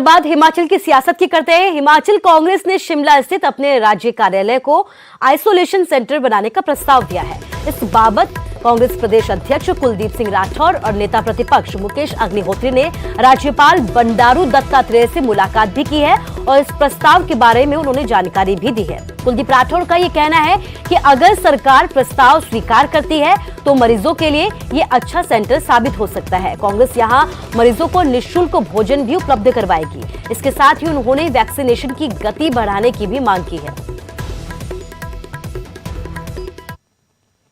बाद हिमाचल की सियासत की करते हैं। हिमाचल कांग्रेस ने शिमला स्थित अपने राज्य कार्यालय को आइसोलेशन सेंटर बनाने का प्रस्ताव दिया है। इस बाबत कांग्रेस प्रदेश अध्यक्ष कुलदीप सिंह राठौर और नेता प्रतिपक्ष मुकेश अग्निहोत्री ने राज्यपाल बंडारू दत्तात्रेय से मुलाकात भी की है और इस प्रस्ताव के बारे में उन्होंने जानकारी भी दी है। कुलदीप राठौर का ये कहना है कि अगर सरकार प्रस्ताव स्वीकार करती है तो मरीजों के लिए ये अच्छा सेंटर साबित हो सकता है। कांग्रेस यहां मरीजों को निःशुल्क भोजन भी उपलब्ध करवाएगी। इसके साथ ही उन्होंने वैक्सीनेशन की गति बढ़ाने की भी मांग की है।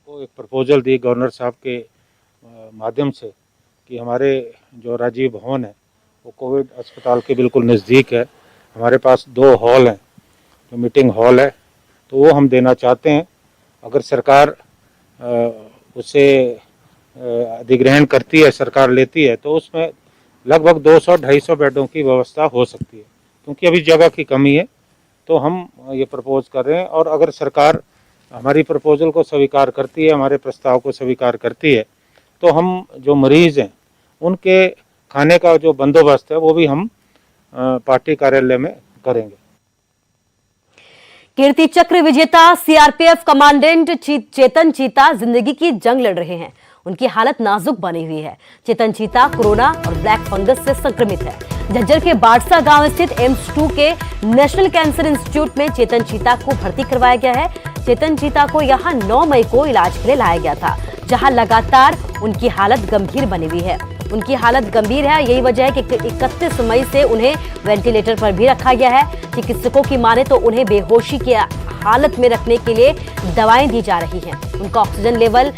एक प्रपोजल दी गवर्नर साहब के माध्यम से कि हमारे जो राजीव भवन है वो कोविड अस्पताल के बिल्कुल नज़दीक है। हमारे पास 2 हॉल हैं, जो मीटिंग हॉल है तो वो हम देना चाहते हैं। अगर सरकार उसे अधिग्रहण करती है, सरकार लेती है, तो उसमें लगभग 200-250 बेडों की व्यवस्था हो सकती है। क्योंकि अभी जगह की कमी है तो हम ये प्रपोज कर रहे हैं। और अगर सरकार हमारी प्रपोजल को स्वीकार करती है, हमारे प्रस्ताव को स्वीकार करती है, तो हम जो मरीज हैं उनके खाने का जो बंदोबस्त है वो भी हम पार्टी कार्यालय में करेंगे। कीर्ति चक्र विजेता सीआरपीएफ कमांडेंट चेतन चीता जिंदगी की जंग लड़ रहे हैं। उनकी हालत नाजुक बनी हुई है। चेतन चीता कोरोना और ब्लैक फंगस से संक्रमित है। झज्जर के बाड़सा गांव स्थित एम्स 2 के नेशनल कैंसर इंस्टीट्यूट में चेतन चीता को भर्ती करवाया गया है। चेतन चीता को यहां 9 मई को इलाज के लिए लाया गया था, जहां लगातार उनकी हालत गंभीर बनी हुई है। उनकी हालत गंभीर है, यही वजह है कि 31 मई से उन्हें वेंटिलेटर पर भी रखा गया है। चिकित्सकों की माने तो उन्हें बेहोशी की हालत में रखने के लिए दवाएं दी जा रही हैं। उनका ऑक्सीजन लेवल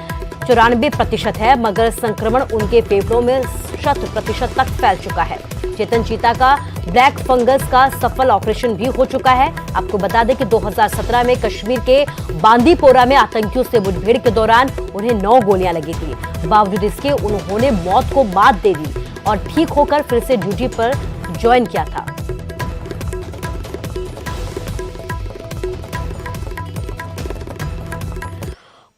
94% है, मगर संक्रमण उनके फेफड़ों में 100% तक फैल चुका है। चेतन चीता का ब्लैक फंगस का सफल ऑपरेशन भी हो चुका है। आपको बता दें कि 2017 में कश्मीर के बांदीपोरा में आतंकियों से मुठभेड़ के दौरान उन्हें 9 गोलियां लगी थी। बावजूद इसके उन्होंने मौत को मात दे दी और ठीक होकर फिर से ड्यूटी पर ज्वाइन किया था।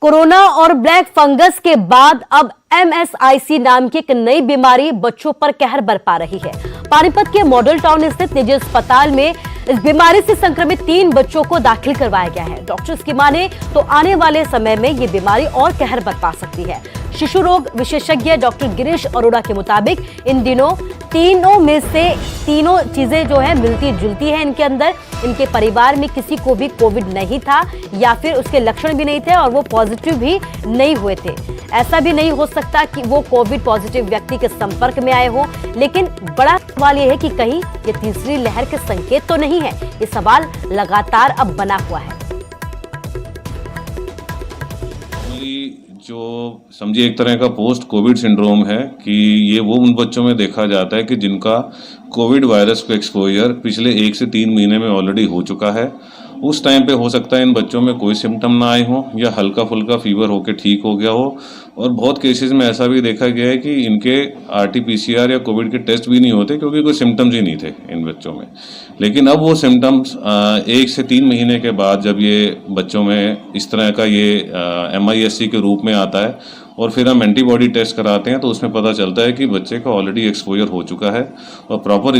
कोरोना और ब्लैक फंगस के बाद अब MSIC नाम की एक नई बीमारी बच्चों पर कहर बरपा रही है। पानीपत के मॉडल टाउन स्थित निजी अस्पताल में इस बीमारी से संक्रमित 3 बच्चों को दाखिल करवाया गया है। डॉक्टर्स की माने तो आने वाले समय में ये बीमारी और कहर बरपा सकती है। शिशु रोग विशेषज्ञ डॉक्टर गिरीश अरोड़ा के मुताबिक इन दिनों तीनों में से तीनों चीजें जो है मिलती जुलती है इनके अंदर। इनके परिवार में किसी को भी कोविड नहीं था या फिर उसके लक्षण भी नहीं थे और वो पॉजिटिव भी नहीं हुए थे। ऐसा भी नहीं हो सकता कि वो कोविड पॉजिटिव व्यक्ति के संपर्क में आए हो। लेकिन बड़ा सवाल ये है कि कहीं ये तीसरी लहर के संकेत तो नहीं है। ये सवाल लगातार अब बना हुआ है। जो समझिए एक तरह का पोस्ट कोविड सिंड्रोम है कि ये वो उन बच्चों में देखा जाता है कि जिनका कोविड वायरस को एक्सपोजर पिछले 1 से 3 महीने में ऑलरेडी हो चुका है। उस टाइम पे हो सकता है इन बच्चों में कोई सिम्टम ना आए हो या हल्का फुल्का फीवर होकर ठीक हो गया हो। और बहुत केसेस में ऐसा भी देखा गया है कि इनके RT-PCR या कोविड के टेस्ट भी नहीं होते क्योंकि कोई सिम्टम्स ही नहीं थे इन बच्चों में। लेकिन अब वो सिम्टम्स 1 से 3 महीने के बाद जब ये बच्चों में इस तरह का ये MISC के रूप में आता है और फिर हम एंटीबॉडी टेस्ट कराते हैं तो उसमें पता चलता है कि बच्चे का ऑलरेडी एक्सपोजर हो चुका है और प्रॉपर